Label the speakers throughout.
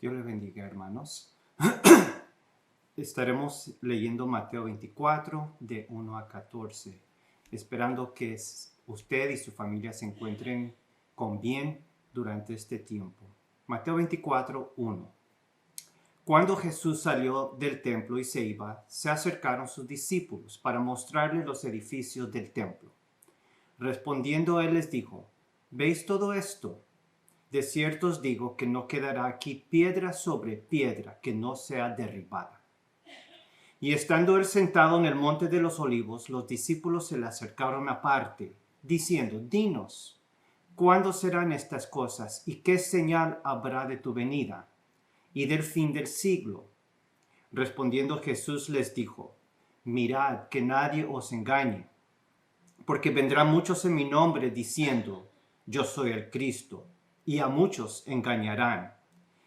Speaker 1: Dios les bendiga, hermanos. Estaremos leyendo Mateo 24, de 1 a 14, esperando que usted y su familia se encuentren con bien durante este tiempo. Mateo 24, 1. Cuando Jesús salió del templo y se iba, se acercaron sus discípulos para mostrarle los edificios del templo. Respondiendo él les dijo: ¿Veis todo esto? De cierto os digo que no quedará aquí piedra sobre piedra que no sea derribada. Y estando él sentado en el monte de los olivos, los discípulos se le acercaron aparte, diciendo: Dinos, ¿cuándo serán estas cosas? ¿Y qué señal habrá de tu venida y del fin del siglo? Respondiendo Jesús les dijo: Mirad que nadie os engañe, porque vendrán muchos en mi nombre diciendo: Yo soy el Cristo, y a muchos engañarán.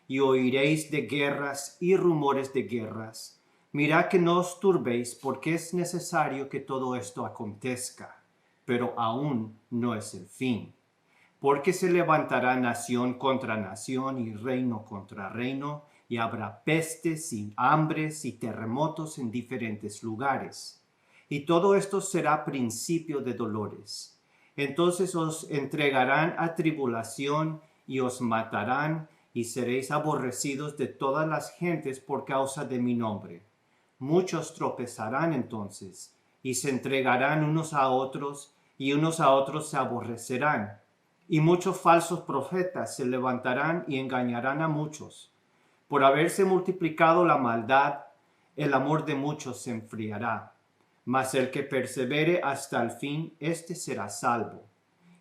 Speaker 1: Y oiréis de guerras y rumores de guerras. Mirad que no os turbéis, porque es necesario que todo esto acontezca, pero aún no es el fin. Porque se levantará nación contra nación y reino contra reino, y habrá pestes y hambres y terremotos en diferentes lugares. Y todo esto será principio de dolores. Entonces os entregarán a tribulación y os matarán, y seréis aborrecidos de todas las gentes por causa de mi nombre. Muchos tropezarán entonces, y se entregarán unos a otros, y unos a otros se aborrecerán. Y muchos falsos profetas se levantarán y engañarán a muchos. Por haberse multiplicado la maldad, el amor de muchos se enfriará. Mas el que persevere hasta el fin, éste será salvo.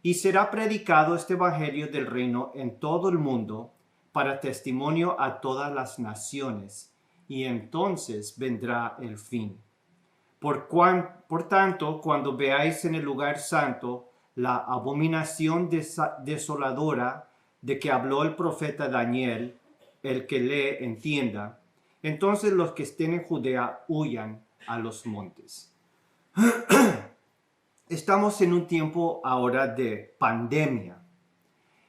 Speaker 1: Y será predicado este evangelio del reino en todo el mundo, para testimonio a todas las naciones, y entonces vendrá el fin. Por tanto, cuando veáis en el lugar santo la abominación desoladora de que habló el profeta Daniel, el que lee entienda, entonces los que estén en Judea huyan a los montes. Estamos en un tiempo ahora de pandemia.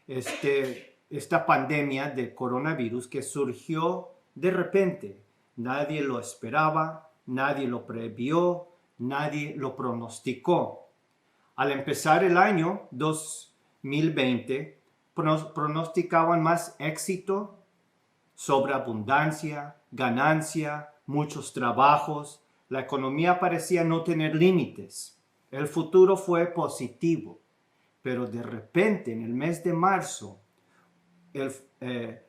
Speaker 1: Esta pandemia de coronavirus que surgió de repente. Nadie lo esperaba, nadie lo previó, nadie lo pronosticó. Al empezar el año 2020, pronosticaban más éxito, sobreabundancia, ganancia, muchos trabajos. La economía parecía no tener límites. El futuro fue positivo, pero de repente en el mes de marzo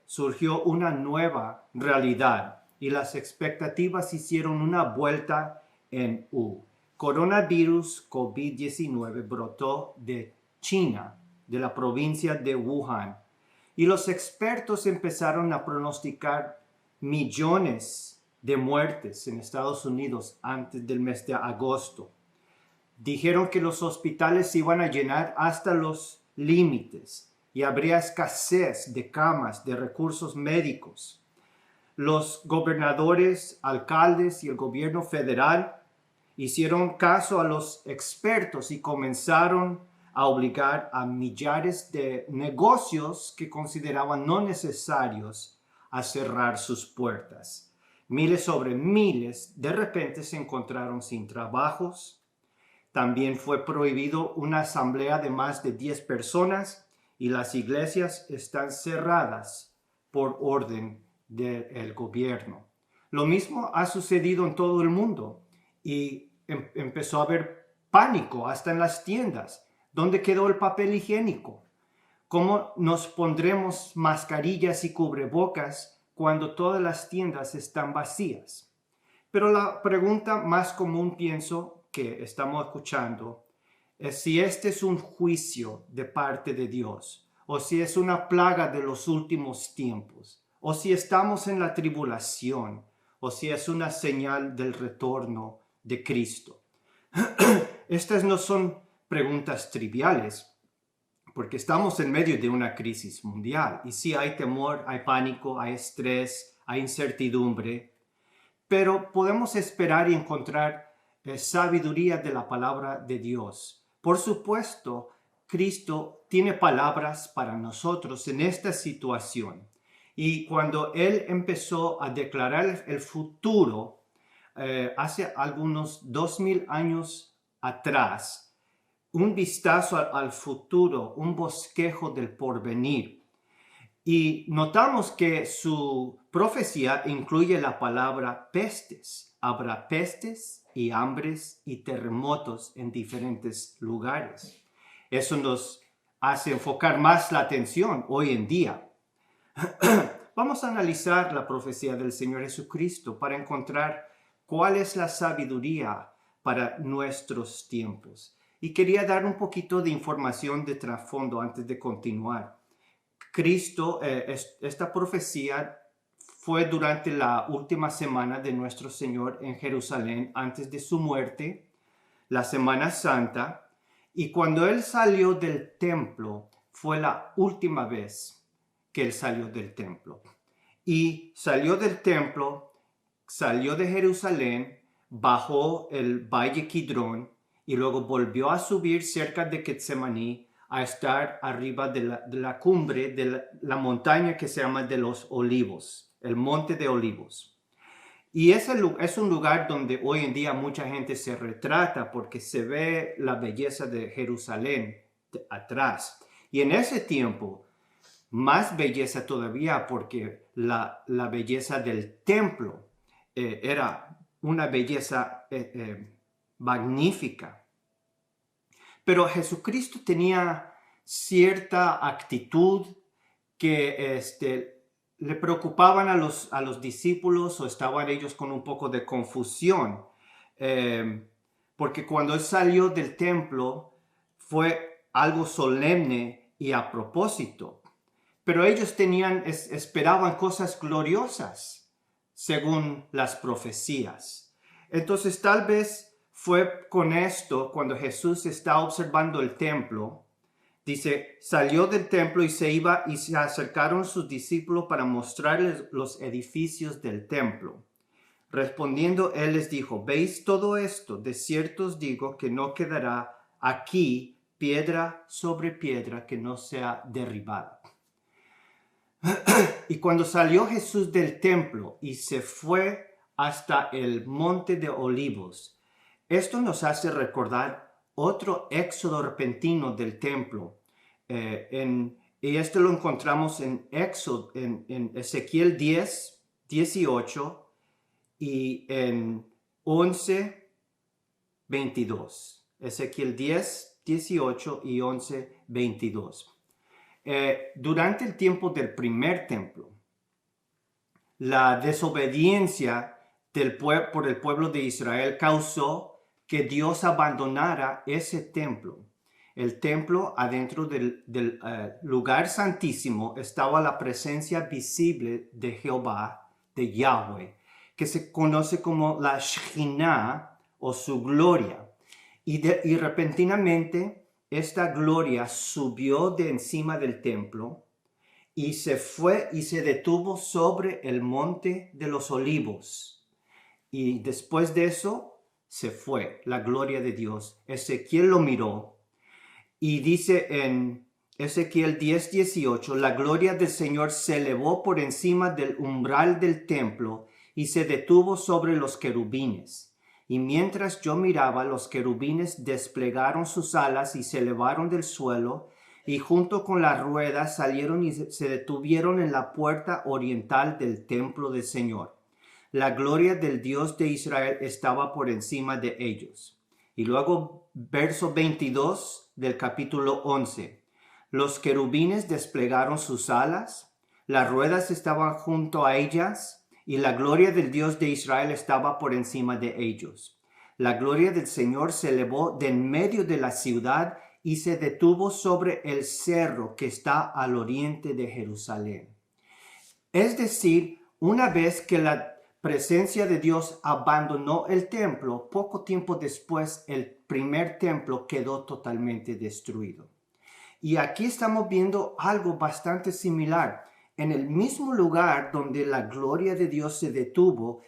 Speaker 1: surgió una nueva realidad y las expectativas hicieron una vuelta en U. Coronavirus COVID-19 brotó de China, de la provincia de Wuhan, y los expertos empezaron a pronosticar millones de muertes en Estados Unidos antes del mes de agosto. Dijeron que los hospitales se iban a llenar hasta los límites y habría escasez de camas, de recursos médicos. Los gobernadores, alcaldes y el gobierno federal hicieron caso a los expertos y comenzaron a obligar a millares de negocios que consideraban no necesarios a cerrar sus puertas. Miles sobre miles de repente se encontraron sin trabajos. También fue prohibido una asamblea de más de 10 personas y las iglesias están cerradas por orden del gobierno. Lo mismo ha sucedido en todo el mundo y empezó a haber pánico hasta en las tiendas. ¿Dónde quedó el papel higiénico? ¿Cómo nos pondremos mascarillas y cubrebocas cuando todas las tiendas están vacías? Pero la pregunta más común, pienso, que estamos escuchando es si este es un juicio de parte de Dios, o si es una plaga de los últimos tiempos, o si estamos en la tribulación, o si es una señal del retorno de Cristo. Estas no son preguntas triviales, porque estamos en medio de una crisis mundial. Y sí, hay temor, hay pánico, hay estrés, hay incertidumbre, pero podemos esperar y encontrar sabiduría de la palabra de Dios. Por supuesto, Cristo tiene palabras para nosotros en esta situación. Y cuando él empezó a declarar el futuro, hace algunos 2000 años atrás, un vistazo al futuro, un bosquejo del porvenir. Y notamos que su profecía incluye la palabra pestes. Habrá pestes y hambres y terremotos en diferentes lugares. Eso nos hace enfocar más la atención hoy en día. Vamos a analizar la profecía del Señor Jesucristo para encontrar cuál es la sabiduría para nuestros tiempos. Y quería dar un poquito de información de trasfondo antes de continuar. Cristo, esta profecía fue durante la última semana de nuestro Señor en Jerusalén antes de su muerte, la Semana Santa, y cuando Él salió del templo fue la última vez que Él salió del templo. Y salió del templo, salió de Jerusalén, bajó el valle Kidrón y luego volvió a subir cerca de Getsemaní a estar arriba de la cumbre de la montaña que se llama de los Olivos, el Monte de Olivos. Y es un lugar donde hoy en día mucha gente se retrata porque se ve la belleza de Jerusalén atrás. Y en ese tiempo, más belleza todavía porque la belleza del templo era una belleza magnífica. Pero Jesucristo tenía cierta actitud que le preocupaban a los discípulos o estaban ellos con un poco de confusión. Porque cuando Él salió del templo fue algo solemne y a propósito. Pero ellos esperaban cosas gloriosas según las profecías. Entonces tal vez fue con esto cuando Jesús está observando el templo. Dice, salió del templo y se iba y se acercaron sus discípulos para mostrarles los edificios del templo. Respondiendo, Él les dijo, ¿veis todo esto? De cierto os digo que no quedará aquí piedra sobre piedra que no sea derribada. Y cuando salió Jesús del templo y se fue hasta el monte de Olivos, esto nos hace recordar otro éxodo repentino del templo. Y esto lo encontramos en Éxodo, en Ezequiel 10, 18 y en 11, 22. Ezequiel 10, 18 y 11, 22. Durante el tiempo del primer templo, la desobediencia por el pueblo de Israel causó que Dios abandonara ese templo. El templo, adentro del lugar santísimo, estaba la presencia visible de Jehová, de Yahweh, que se conoce como la Shekhinah o su gloria. Y repentinamente esta gloria subió de encima del templo y se fue y se detuvo sobre el monte de los Olivos. Y después de eso se fue la gloria de Dios. Ezequiel lo miró y dice en Ezequiel 10, 18, la gloria del Señor se elevó por encima del umbral del templo y se detuvo sobre los querubines. Y mientras yo miraba, los querubines desplegaron sus alas y se elevaron del suelo, y junto con las ruedas salieron y se detuvieron en la puerta oriental del templo del Señor. La gloria del Dios de Israel estaba por encima de ellos. Y luego, verso 22 del capítulo 11. Los querubines desplegaron sus alas, las ruedas estaban junto a ellas, y la gloria del Dios de Israel estaba por encima de ellos. La gloria del Señor se elevó de en medio de la ciudad y se detuvo sobre el cerro que está al oriente de Jerusalén. Es decir, una vez que la presencia de Dios abandonó el templo, poco tiempo después el primer templo quedó totalmente destruido. Y aquí estamos viendo algo bastante similar. En el mismo lugar donde la gloria de Dios se detuvo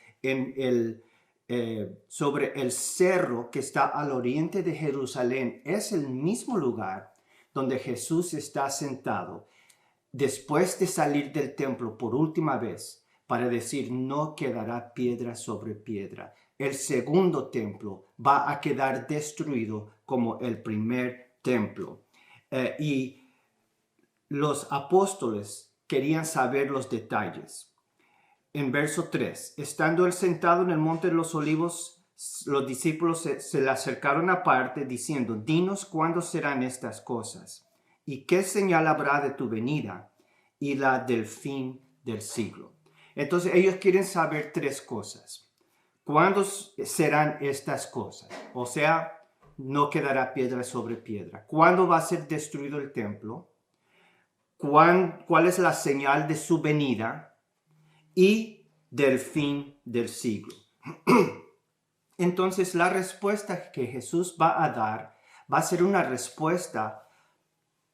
Speaker 1: sobre el cerro que está al oriente de Jerusalén, es el mismo lugar donde Jesús está sentado. después de salir del templo por última vez para decir no quedará piedra sobre piedra. El segundo templo va a quedar destruido como el primer templo. Y los apóstoles querían saber los detalles. En verso 3, estando él sentado en el monte de los olivos, los discípulos se le acercaron aparte diciendo, dinos cuándo serán estas cosas y qué señal habrá de tu venida y la del fin del siglo. Entonces ellos quieren saber tres cosas. ¿Cuándo serán estas cosas? O sea, no quedará piedra sobre piedra. ¿Cuándo va a ser destruido el templo? ¿Cuál es la señal de su venida y del fin del siglo? Entonces la respuesta que Jesús va a dar va a ser una respuesta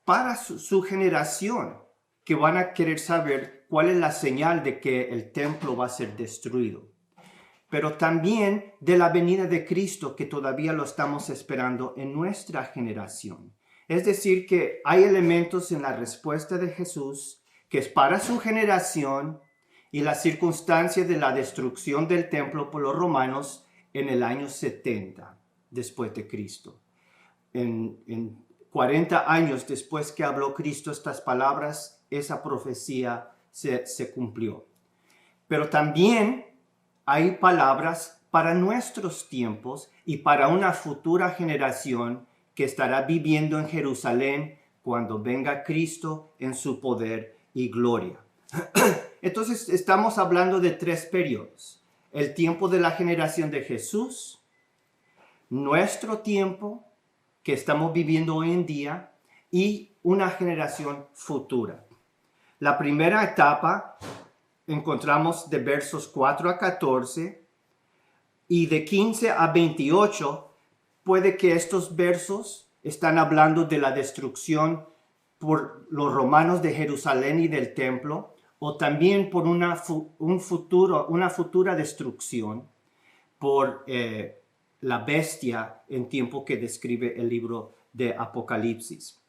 Speaker 1: para su generación, que van a querer saber cuál es la señal de que el templo va a ser destruido. Pero también de la venida de Cristo, que todavía lo estamos esperando en nuestra generación. Es decir, que hay elementos en la respuesta de Jesús que es para su generación y la circunstancia de la destrucción del templo por los romanos en el año 70 después de Cristo. En 40 años después que habló Cristo estas palabras, esa profecía se cumplió. Pero también hay palabras para nuestros tiempos y para una futura generación que estará viviendo en Jerusalén cuando venga Cristo en su poder y gloria. Entonces estamos hablando de tres periodos. El tiempo de la generación de Jesús, nuestro tiempo que estamos viviendo hoy en día y una generación futura. La primera etapa encontramos de versos 4 a 14 y de 15 a 28. Puede que estos versos están hablando de la destrucción por los romanos de Jerusalén y del templo, o también por una futura destrucción por la bestia en tiempo que describe el libro de Apocalipsis.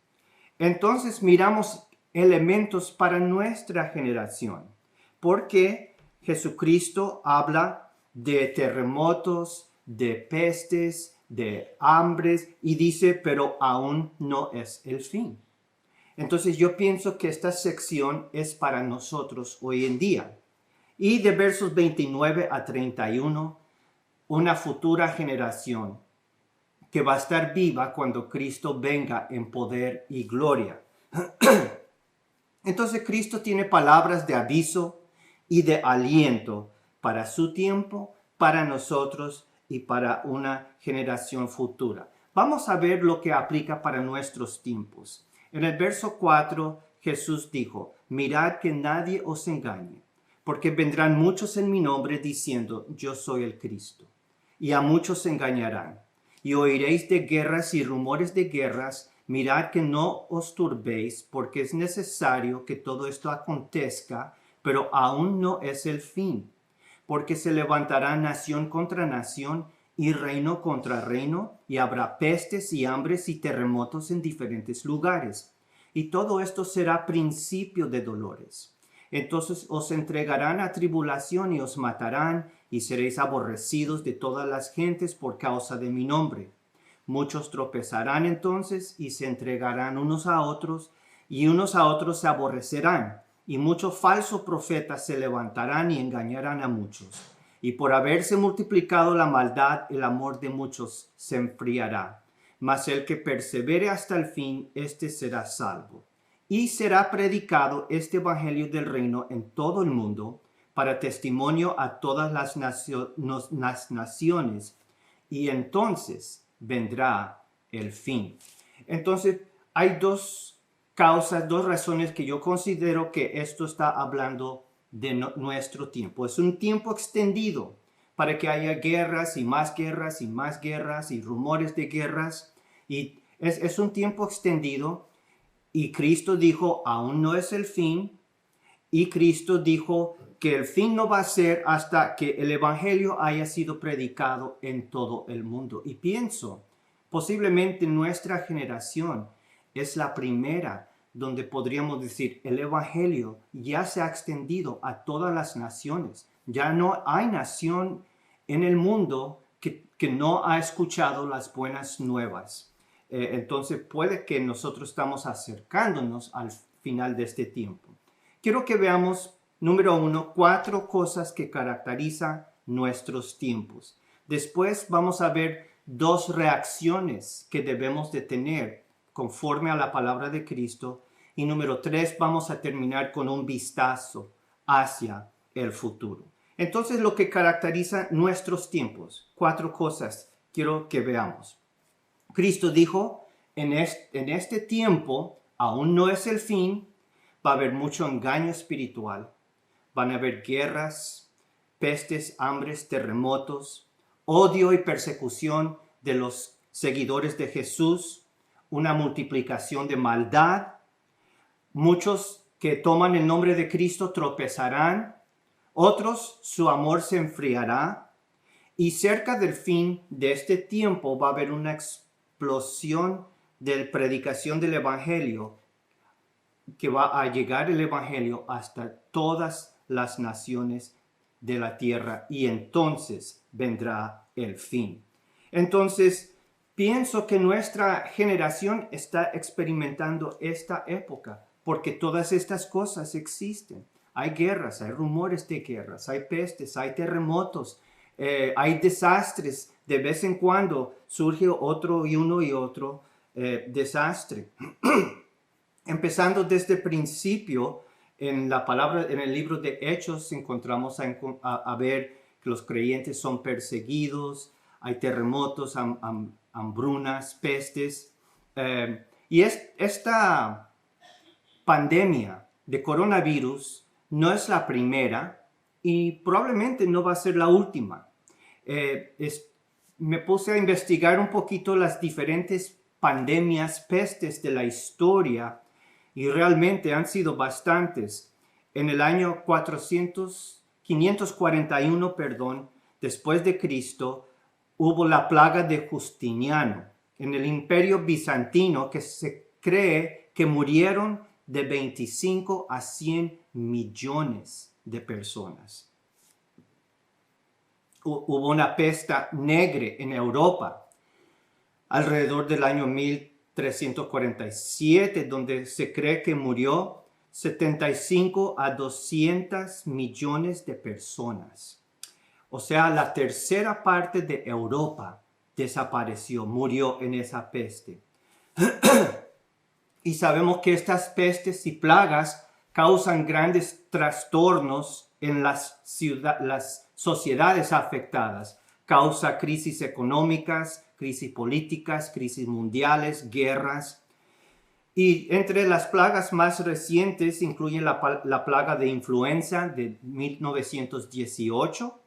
Speaker 1: Entonces miramos elementos para nuestra generación, porque Jesucristo habla de terremotos, de pestes, de hambres, y dice, pero aún no es el fin. Entonces yo pienso que esta sección es para nosotros hoy en día. Y de versos 29 a 31, una futura generación que va a estar viva cuando Cristo venga en poder y gloria. Entonces Cristo tiene palabras de aviso y de aliento para su tiempo, para nosotros y para una generación futura. Vamos a ver lo que aplica para nuestros tiempos. En el verso 4, Jesús dijo, mirad que nadie os engañe, porque vendrán muchos en mi nombre diciendo, yo soy el Cristo, y a muchos se engañarán. Y oiréis de guerras y rumores de guerras. Mirad que no os turbéis, porque es necesario que todo esto acontezca, pero aún no es el fin. Porque se levantará nación contra nación y reino contra reino, y habrá pestes y hambres y terremotos en diferentes lugares. Y todo esto será principio de dolores. Entonces os entregarán a tribulación y os matarán, y seréis aborrecidos de todas las gentes por causa de mi nombre. Muchos tropezarán entonces y se entregarán unos a otros, y unos a otros se aborrecerán, y muchos falsos profetas se levantarán y engañarán a muchos. Y por haberse multiplicado la maldad, el amor de muchos se enfriará. Mas el que persevere hasta el fin, éste será salvo. Y será predicado este evangelio del reino en todo el mundo, para testimonio a todas las naciones, y entonces vendrá el fin. Entonces, hay dos causas, dos razones que yo considero que esto está hablando de nuestro tiempo. Es un tiempo extendido para que haya guerras y más guerras y más guerras y rumores de guerras. Y es un tiempo extendido. Y Cristo dijo, aún no es el fin. Y Cristo dijo que el fin no va a ser hasta que el evangelio haya sido predicado en todo el mundo. Y pienso, posiblemente nuestra generación es la primera donde podríamos decir el evangelio ya se ha extendido a todas las naciones. Ya no hay nación en el mundo que no ha escuchado las buenas nuevas. Entonces puede que nosotros estamos acercándonos al final de este tiempo. Quiero que veamos, número 1, 4 cosas que caracterizan nuestros tiempos. Después vamos a ver 2 reacciones que debemos de tener conforme a la palabra de Cristo. Y número 3, vamos a terminar con un vistazo hacia el futuro. Entonces, lo que caracteriza nuestros tiempos, 4 cosas quiero que veamos. Cristo dijo, en este tiempo aún no es el fin, va a haber mucho engaño espiritual, van a haber guerras, pestes, hambres, terremotos, odio y persecución de los seguidores de Jesús, una multiplicación de maldad. Muchos que toman el nombre de Cristo tropezarán, otros su amor se enfriará, y cerca del fin de este tiempo va a haber una explosión de predicación del Evangelio, que va a llegar el Evangelio hasta todas las naciones de la tierra, y entonces vendrá el fin. Entonces, pienso que nuestra generación está experimentando esta época, porque todas estas cosas existen. Hay guerras, hay rumores de guerras, hay pestes, hay terremotos, hay desastres. De vez en cuando surge otro y otro desastre. Empezando desde el principio, en la palabra, en el libro de Hechos, encontramos a ver que los creyentes son perseguidos, hay terremotos, hambrunas, pestes. Y esta pandemia de coronavirus no es la primera y probablemente no va a ser la última. Me puse a investigar un poquito las diferentes pandemias, pestes de la historia, y realmente han sido bastantes. En el año 541, después de Cristo, hubo la plaga de Justiniano. En el Imperio Bizantino, que se cree que murieron de 25 a 100 millones de personas. Hubo una peste negra en Europa alrededor del año 1347, donde se cree que murió 75 a 200 millones de personas. O sea, la tercera parte de Europa desapareció, murió en esa peste. Y sabemos que estas pestes y plagas causan grandes trastornos en las sociedades afectadas. Causa crisis económicas, crisis políticas, crisis mundiales, guerras. Y entre las plagas más recientes incluye la plaga de influenza de 1918,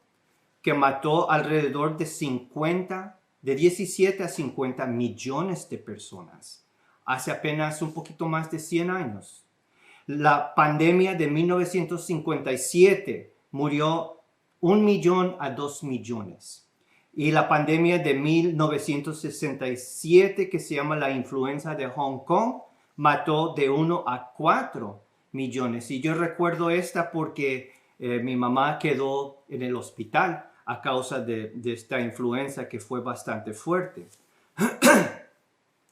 Speaker 1: que mató alrededor de 17 a 50 millones de personas. Hace apenas un poquito más de 100 años. La pandemia de 1957 murió 1 millón a 2 millones. Y la pandemia de 1967, que se llama la influenza de Hong Kong, mató de 1 a 4 millones. Y yo recuerdo esta porque mi mamá quedó en el hospital a causa de esta influenza que fue bastante fuerte.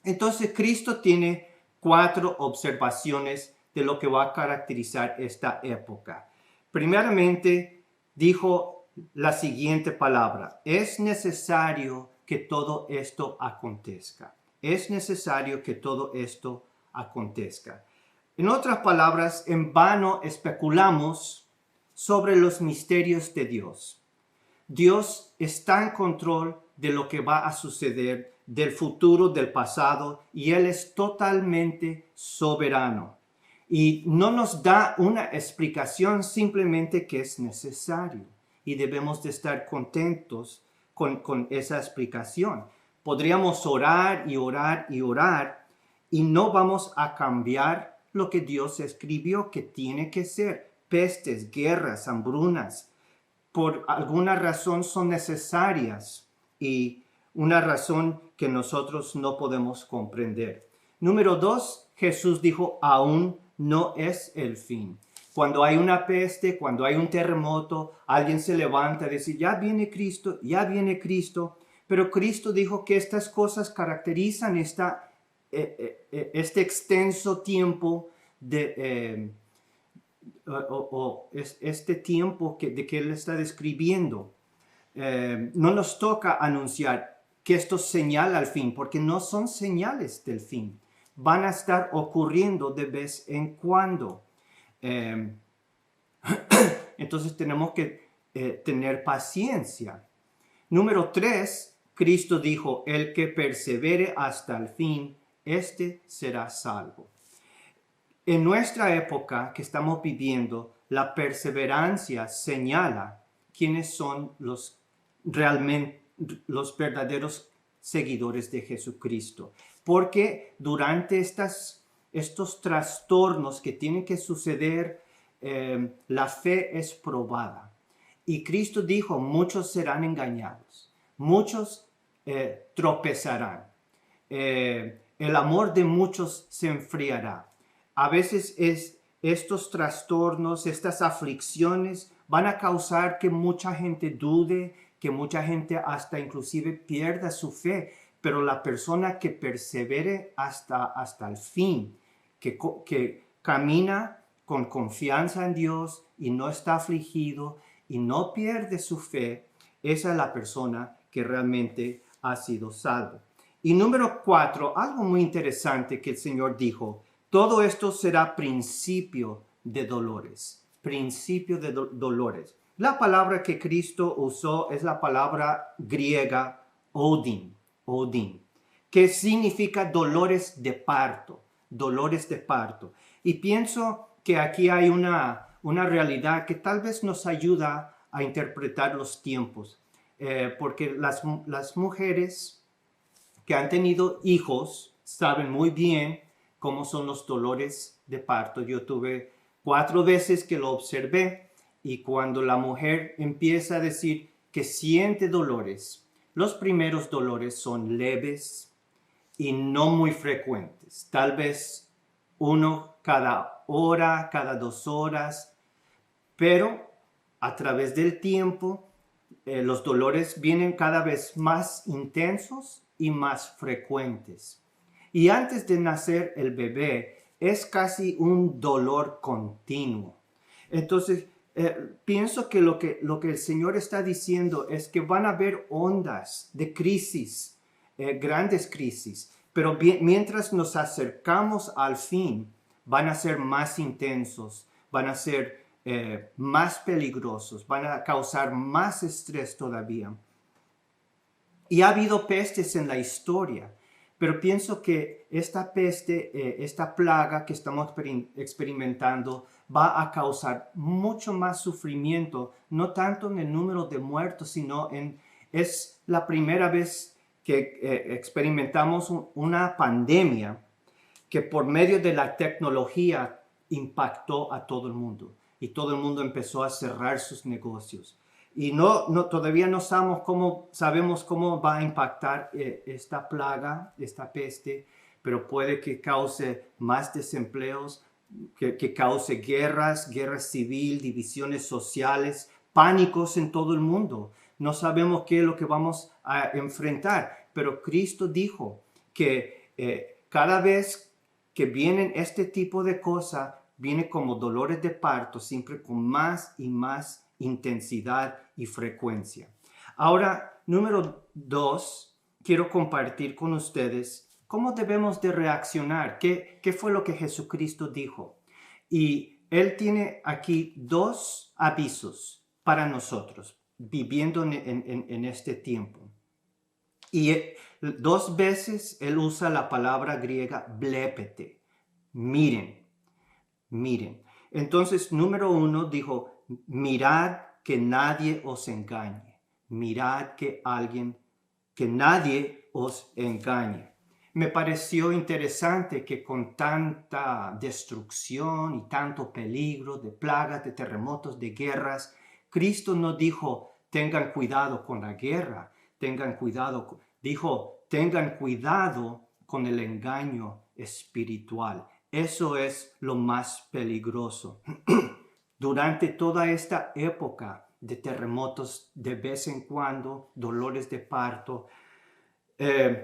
Speaker 1: Entonces, Cristo tiene 4 observaciones de lo que va a caracterizar esta época. Primeramente, dijo la siguiente palabra: es necesario que todo esto acontezca. Es necesario que todo esto acontezca. En otras palabras, en vano especulamos sobre los misterios de Dios. Dios está en control de lo que va a suceder, del futuro, del pasado, y Él es totalmente soberano. Y no nos da una explicación, simplemente que es necesario. Y debemos de estar contentos con esa explicación. Podríamos orar y orar y orar, y no vamos a cambiar lo que Dios escribió que tiene que ser. Pestes, guerras, hambrunas, por alguna razón son necesarias, y una razón que nosotros no podemos comprender. Número 2, Jesús dijo, aún no es el fin. Cuando hay una peste, cuando hay un terremoto, alguien se levanta y dice, ya viene Cristo, ya viene Cristo. Pero Cristo dijo que estas cosas caracterizan este extenso tiempo este tiempo de que Él está describiendo. No nos toca anunciar que esto señala al fin, porque no son señales del fin. Van a estar ocurriendo de vez en cuando. Entonces tenemos que tener paciencia. Número 3, Cristo dijo, el que persevere hasta el fin, este será salvo. En nuestra época que estamos viviendo, la perseverancia señala quiénes son los verdaderos seguidores de Jesucristo. Porque durante estos trastornos que tienen que suceder, la fe es probada. Y Cristo dijo, muchos serán engañados, muchos tropezarán, el amor de muchos se enfriará. A veces estos trastornos, estas aflicciones van a causar que mucha gente dude, que mucha gente hasta inclusive pierda su fe. Pero la persona que persevere hasta el fin, que camina con confianza en Dios y no está afligido y no pierde su fe, esa es la persona que realmente ha sido salvo. Y número 4, algo muy interesante que el Señor dijo, todo esto será principio de dolores. Principio de dolores. La palabra que Cristo usó es la palabra griega odin, que significa dolores de parto, dolores de parto. Y pienso que aquí hay una realidad que tal vez nos ayuda a interpretar los tiempos, porque las mujeres que han tenido hijos saben muy bien cómo son los dolores de parto. Yo tuve 4 veces que lo observé, y cuando la mujer empieza a decir que siente dolores, los primeros dolores son leves y no muy frecuentes. Tal vez uno cada hora, cada 2 horas, pero a través del tiempo los dolores vienen cada vez más intensos y más frecuentes. Y antes de nacer el bebé es casi un dolor continuo. Entonces, pienso que lo que el Señor está diciendo es que van a haber ondas de crisis, grandes crisis, pero mientras nos acercamos al fin, van a ser más intensos, van a ser más peligrosos, van a causar más estrés todavía. Y ha habido pestes en la historia, pero pienso que esta peste, esta plaga que estamos experimentando va a causar mucho más sufrimiento, no tanto en el número de muertos, sino es la primera vez que experimentamos una pandemia que por medio de la tecnología impactó a todo el mundo, y todo el mundo empezó a cerrar sus negocios. Y todavía no sabemos cómo va a impactar esta plaga, esta peste, pero puede que cause más desempleos, que cause guerra civil, divisiones sociales, pánicos en todo el mundo. No sabemos qué es lo que vamos a enfrentar, pero Cristo dijo que cada vez que vienen este tipo de cosas, viene como dolores de parto, siempre con más y más intensidad y frecuencia. Ahora, número 2, quiero compartir con ustedes cómo debemos de reaccionar, qué fue lo que Jesucristo dijo. Y Él tiene aquí 2 avisos para nosotros, viviendo en este tiempo. Y 2 veces Él usa la palabra griega blepete, miren. Entonces, número 1 dijo, mirad que nadie os engañe. Mirad que nadie os engañe. Me pareció interesante que con tanta destrucción y tanto peligro de plagas, de terremotos, de guerras, Cristo no dijo, tengan cuidado con la guerra, dijo, tengan cuidado con el engaño espiritual. Eso es lo más peligroso. Durante toda esta época de terremotos, de vez en cuando, dolores de parto,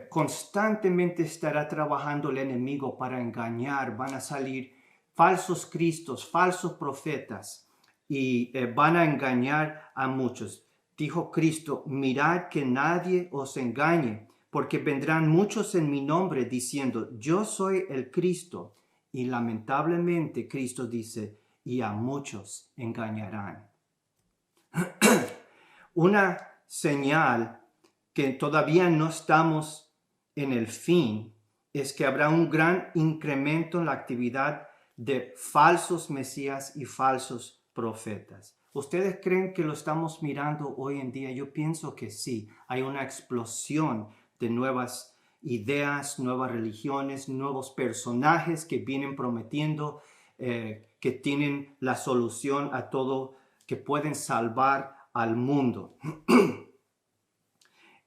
Speaker 1: constantemente estará trabajando el enemigo para engañar. Van a salir falsos cristos, falsos profetas y van a engañar a muchos. Dijo Cristo, mirad que nadie os engañe, porque vendrán muchos en mi nombre diciendo, yo soy el Cristo. Y lamentablemente Cristo dice, y a muchos engañarán. Una señal que todavía no estamos en el fin es que habrá un gran incremento en la actividad de falsos mesías y falsos profetas. ¿Ustedes creen que lo estamos mirando hoy en día? Yo pienso que sí. Hay una explosión de nuevas ideas, nuevas religiones, nuevos personajes que vienen prometiendo que tienen la solución a todo, que pueden salvar al mundo.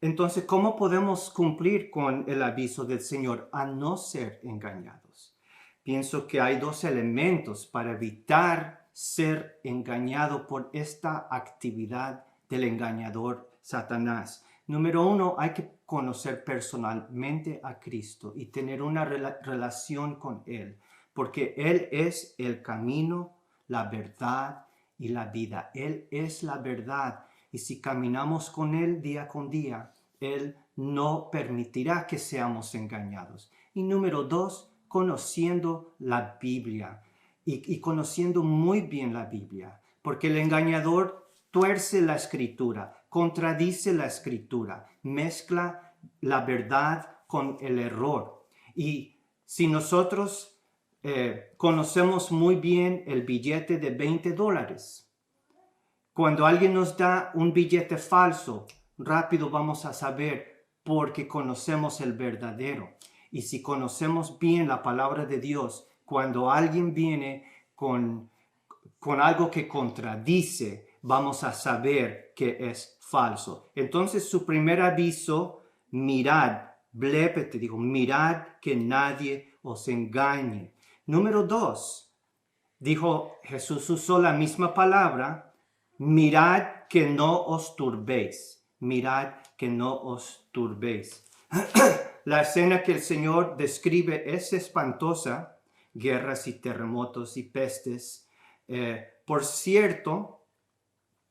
Speaker 1: Entonces, ¿cómo podemos cumplir con el aviso del Señor a no ser engañados? Pienso que hay dos elementos para evitar ser engañado por esta actividad del engañador Satanás. Número uno, hay que conocer personalmente a Cristo y tener una relación con Él, porque Él es el camino, la verdad y la vida. Él es la verdad. Y si caminamos con Él día con día, Él no permitirá que seamos engañados. Y número dos, conociendo la Biblia y conociendo muy bien la Biblia, porque el engañador tuerce la Escritura, contradice la Escritura, mezcla la verdad con el error. Y si nosotros conocemos muy bien el billete de $20, cuando alguien nos da un billete falso, rápido vamos a saber porque conocemos el verdadero. Y si conocemos bien la palabra de Dios, cuando alguien viene con algo que contradice, vamos a saber que es falso. Entonces su primer aviso, mirad, blepete, dijo, mirad que nadie os engañe. Número dos, dijo Jesús, usó la misma palabra, mirad que no os turbéis. Mirad que no os turbéis. La escena que el Señor describe es espantosa, guerras y terremotos y pestes. Por cierto,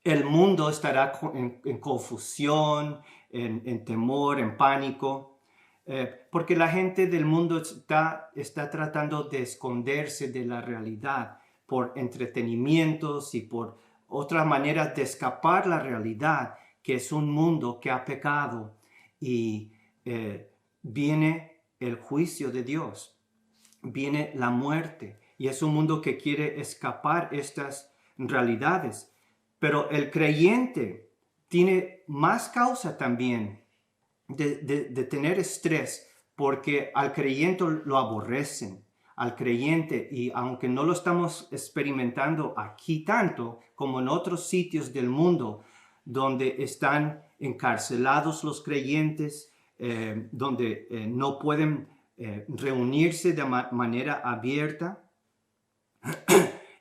Speaker 1: el mundo estará en confusión, en temor, en pánico, porque la gente del mundo está tratando de esconderse de la realidad por entretenimientos y por otras maneras de escapar la realidad, que es un mundo que ha pecado y viene el juicio de Dios, viene la muerte y es un mundo que quiere escapar estas realidades. Pero el creyente tiene más causa también de tener estrés, porque al creyente lo aborrecen, al creyente, y aunque no lo estamos experimentando aquí tanto como en otros sitios del mundo donde están encarcelados los creyentes, donde no pueden reunirse de manera abierta,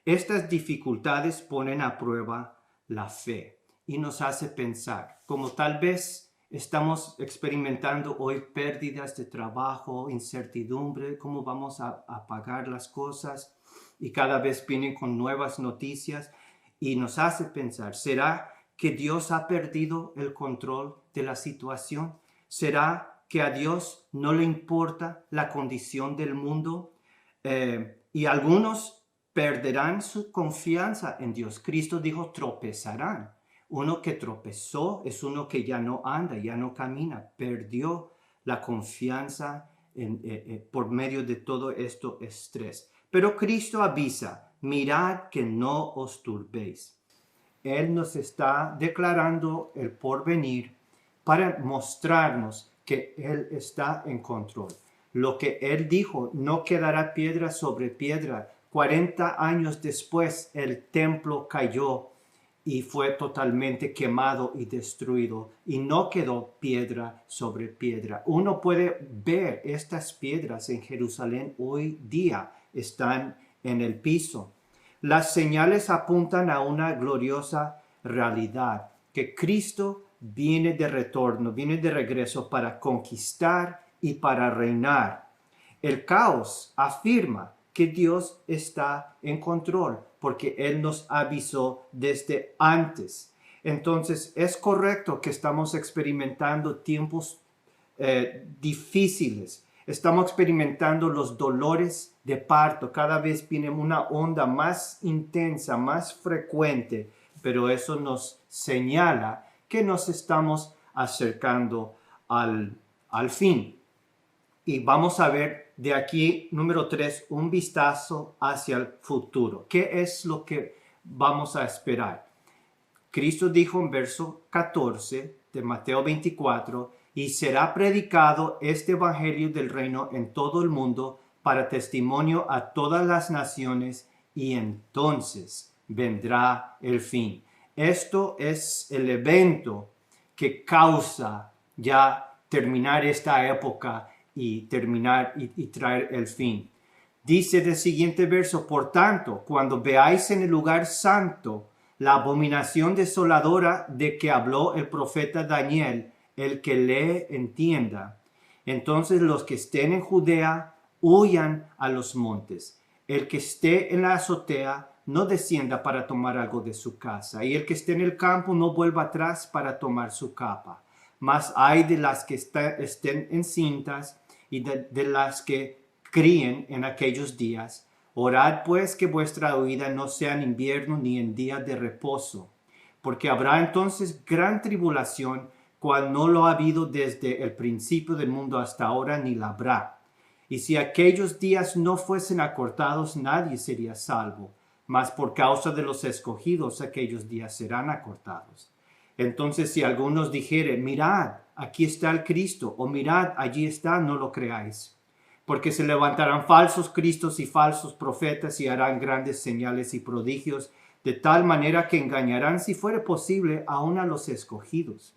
Speaker 1: estas dificultades ponen a prueba la fe y nos hace pensar, como tal vez estamos experimentando hoy pérdidas de trabajo, incertidumbre, cómo vamos a pagar las cosas, y cada vez vienen con nuevas noticias y nos hace pensar, ¿será que Dios ha perdido el control de la situación? ¿Será que a Dios no le importa la condición del mundo? Y algunos perderán su confianza en Dios. Cristo dijo, tropezarán. Uno que tropezó es uno que ya no anda, ya no camina, perdió la confianza por medio de todo esto estrés. Pero Cristo avisa, mirad que no os turbéis. Él nos está declarando el porvenir para mostrarnos que Él está en control. Lo que Él dijo, no quedará piedra sobre piedra. 40 años después el templo cayó y fue totalmente quemado y destruido, y no quedó piedra sobre piedra. Uno puede ver estas piedras en Jerusalén hoy día, están en el piso. Las señales apuntan a una gloriosa realidad, que Cristo viene de retorno, viene de regreso para conquistar y para reinar. El caos afirma que Dios está en control, porque Él nos avisó desde antes. Entonces, es correcto que estamos experimentando tiempos difíciles. Estamos experimentando los dolores de parto. Cada vez viene una onda más intensa, más frecuente, pero eso nos señala que nos estamos acercando al fin. Y vamos a ver de aquí, número 3, un vistazo hacia el futuro. ¿Qué es lo que vamos a esperar? Cristo dijo en verso 14 de Mateo 24, y será predicado este evangelio del reino en todo el mundo para testimonio a todas las naciones, y entonces vendrá el fin. Esto es el evento que causa ya terminar esta época y terminar y traer el fin. Dice el siguiente verso: por tanto, cuando veáis en el lugar santo la abominación desoladora de que habló el profeta Daniel, el que lee entienda, entonces los que estén en Judea huyan a los montes. El que esté en la azotea no descienda para tomar algo de su casa, y el que esté en el campo no vuelva atrás para tomar su capa. Mas hay de las que estén encintas y de las que críen en aquellos días. Orad pues que vuestra huida no sea en invierno ni en día de reposo, porque habrá entonces gran tribulación, cual no lo ha habido desde el principio del mundo hasta ahora, ni la habrá. Y si aquellos días no fuesen acortados, nadie sería salvo, mas por causa de los escogidos aquellos días serán acortados. Entonces si algunos dijeren: mirad, aquí está el Cristo, o mirad, allí está, no lo creáis. Porque se levantarán falsos cristos y falsos profetas y harán grandes señales y prodigios, de tal manera que engañarán, si fuere posible, aún a los escogidos.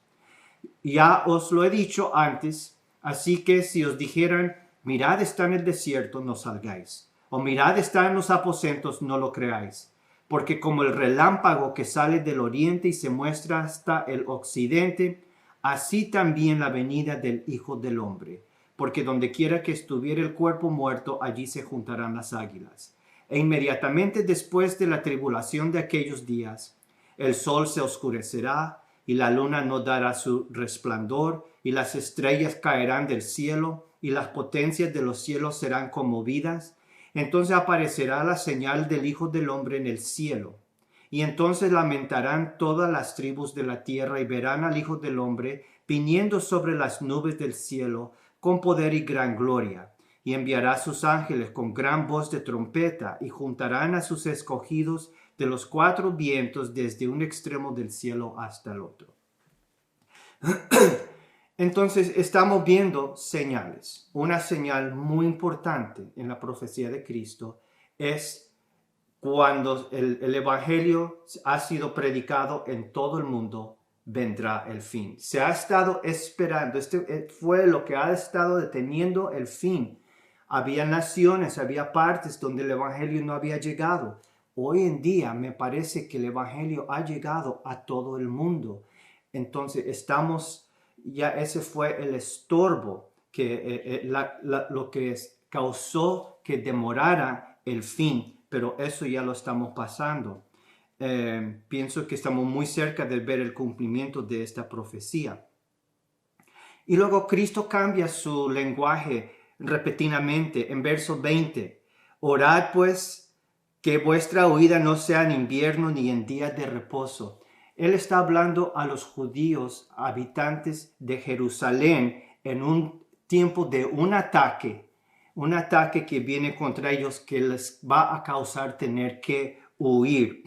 Speaker 1: Ya os lo he dicho antes, así que si os dijeran: mirad, está en el desierto, no salgáis, o mirad, está en los aposentos, no lo creáis. Porque como el relámpago que sale del oriente y se muestra hasta el occidente, así también la venida del Hijo del Hombre. Porque donde quiera que estuviera el cuerpo muerto, allí se juntarán las águilas. E inmediatamente después de la tribulación de aquellos días, el sol se oscurecerá, y la luna no dará su resplandor, y las estrellas caerán del cielo, y las potencias de los cielos serán conmovidas. Entonces aparecerá la señal del Hijo del Hombre en el cielo. Y entonces lamentarán todas las tribus de la tierra, y verán al Hijo del Hombre viniendo sobre las nubes del cielo, con poder y gran gloria. Y enviará a sus ángeles con gran voz de trompeta, y juntarán a sus escogidos de los cuatro vientos, desde un extremo del cielo hasta el otro. Entonces estamos viendo señales. Una señal muy importante en la profecía de Cristo es cuando el evangelio ha sido predicado en todo el mundo, vendrá el fin. Se ha estado esperando, fue lo que ha estado deteniendo el fin. Había naciones, había partes donde el evangelio no había llegado. Hoy en día me parece que el evangelio ha llegado a todo el mundo. Entonces ya ese fue el estorbo, lo que causó que demorara el fin, pero eso ya lo estamos pasando. Pienso que estamos muy cerca de ver el cumplimiento de esta profecía. Y luego Cristo cambia su lenguaje repetidamente en verso 20. Orad pues que vuestra huida no sea en invierno ni en día de reposo. Él está hablando a los judíos, habitantes de Jerusalén, en un tiempo de un ataque que viene contra ellos, que les va a causar tener que huir.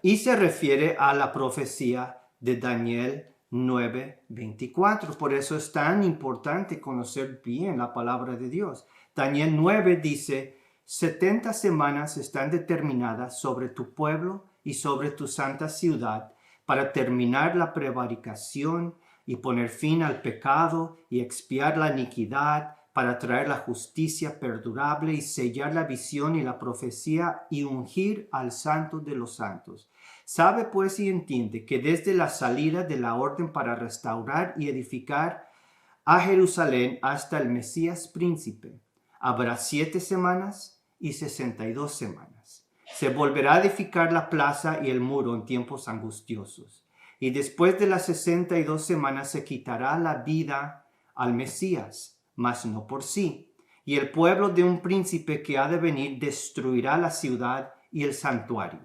Speaker 1: Y se refiere a la profecía de Daniel 9:24. Por eso es tan importante conocer bien la palabra de Dios. Daniel 9 dice 70 semanas están determinadas sobre tu pueblo y sobre tu santa ciudad para terminar la prevaricación y poner fin al pecado y expiar la iniquidad, para traer la justicia perdurable y sellar la visión y la profecía y ungir al santo de los santos. Sabe pues y entiende que desde la salida de la orden para restaurar y edificar a Jerusalén hasta el Mesías príncipe, habrá 7 semanas y 62 semanas. Se volverá a edificar la plaza y el muro en tiempos angustiosos. Y después de las 62 semanas se quitará la vida al Mesías, mas no por sí. Y el pueblo de un príncipe que ha de venir destruirá la ciudad y el santuario.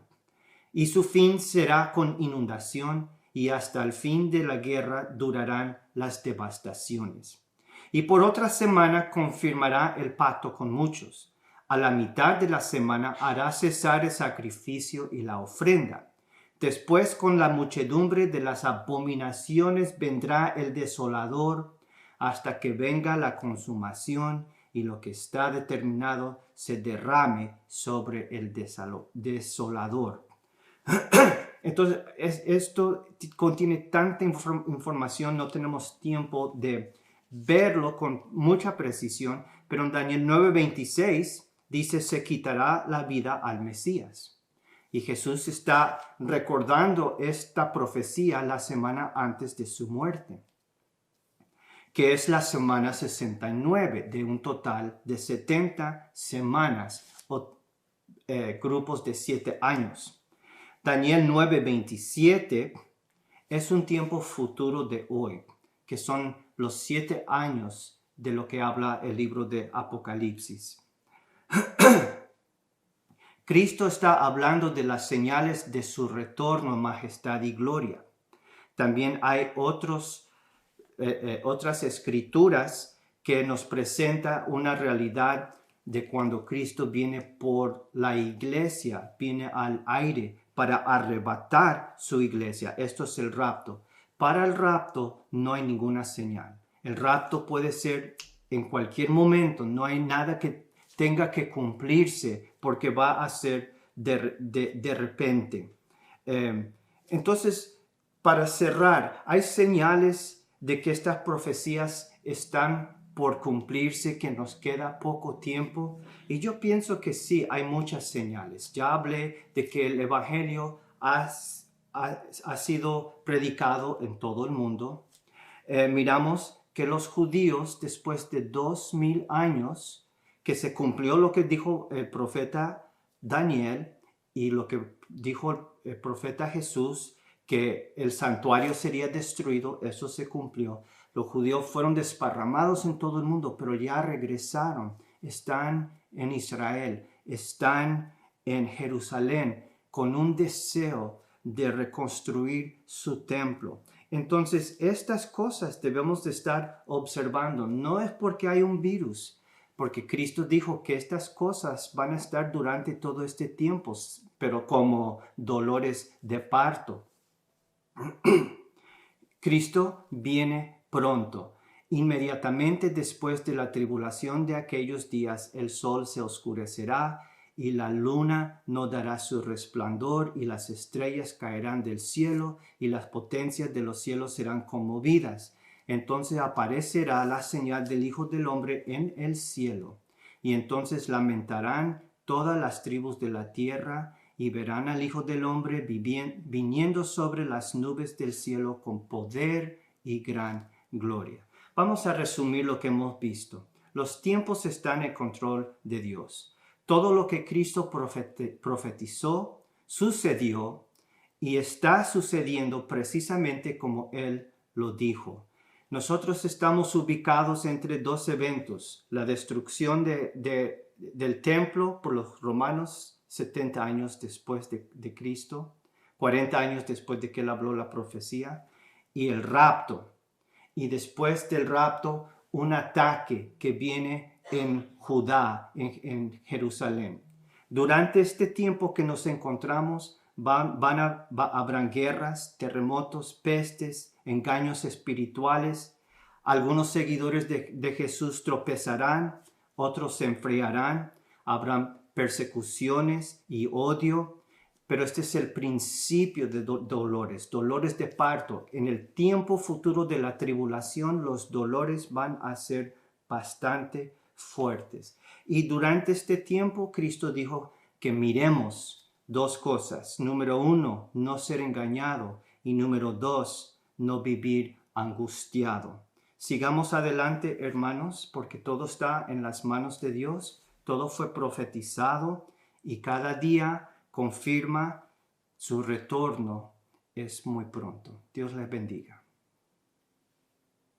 Speaker 1: Y su fin será con inundación, y hasta el fin de la guerra durarán las devastaciones. Y por otra semana confirmará el pacto con muchos. A la mitad de la semana hará cesar el sacrificio y la ofrenda. Después, con la muchedumbre de las abominaciones, vendrá el desolador, hasta que venga la consumación y lo que está determinado se derrame sobre el desolador. Entonces, esto contiene tanta información, no tenemos tiempo de verlo con mucha precisión, pero en Daniel 9:26 dice, se quitará la vida al Mesías. Y Jesús está recordando esta profecía la semana antes de su muerte, que es la semana 69 de un total de 70 semanas o grupos de 7 años. Daniel 9:27 es un tiempo futuro de hoy, que son los 7 años de lo que habla el libro de Apocalipsis. Cristo está hablando de las señales de su retorno, majestad y gloria. También hay otras escrituras que nos presenta una realidad de cuando Cristo viene por la iglesia, viene al aire para arrebatar su iglesia. Esto es el rapto. Para el rapto no hay ninguna señal. El rapto puede ser en cualquier momento. No hay nada que tenga que cumplirse porque va a ser de repente. Entonces, para cerrar, hay señales de que estas profecías están por cumplirse, que nos queda poco tiempo. Y yo pienso que sí, hay muchas señales. Ya hablé de que el evangelio ha sido predicado en todo el mundo. Miramos que los judíos, después de 2000 años, que se cumplió lo que dijo el profeta Daniel y lo que dijo el profeta Jesús, que el santuario sería destruido, eso se cumplió. Los judíos fueron desparramados en todo el mundo, pero ya regresaron. Están en Israel, están en Jerusalén con un deseo de reconstruir su templo. Entonces, estas cosas debemos de estar observando. No es porque hay un virus, porque Cristo dijo que estas cosas van a estar durante todo este tiempo, pero como dolores de parto. Cristo viene pronto. Inmediatamente después de la tribulación de aquellos días, el sol se oscurecerá y la luna no dará su resplandor y las estrellas caerán del cielo y las potencias de los cielos serán conmovidas. Entonces aparecerá la señal del Hijo del Hombre en el cielo y entonces lamentarán todas las tribus de la tierra y verán al Hijo del Hombre viniendo sobre las nubes del cielo con poder y gran gloria. Vamos a resumir lo que hemos visto. Los tiempos están en control de Dios. Todo lo que Cristo profetizó sucedió y está sucediendo precisamente como Él lo dijo. Nosotros estamos ubicados entre dos eventos: la destrucción del templo por los romanos 70 años después de Cristo, 40 años después de que Él habló la profecía, y el rapto. Y después del rapto, un ataque que viene en Judá, en Jerusalén. Durante este tiempo que nos encontramos, habrán guerras, terremotos, pestes, engaños espirituales. Algunos seguidores de Jesús tropezarán, otros se enfriarán. habrán persecuciones y odio, pero este es el principio de dolores, dolores de parto. En el tiempo futuro de la tribulación, los dolores van a ser bastante fuertes. Y durante este tiempo, Cristo dijo que miremos dos cosas. Número 1, no ser engañado. Y número 2, no vivir angustiado. Sigamos adelante, hermanos, porque todo está en las manos de Dios. Todo fue profetizado y cada día confirma su retorno es muy pronto. Dios les bendiga.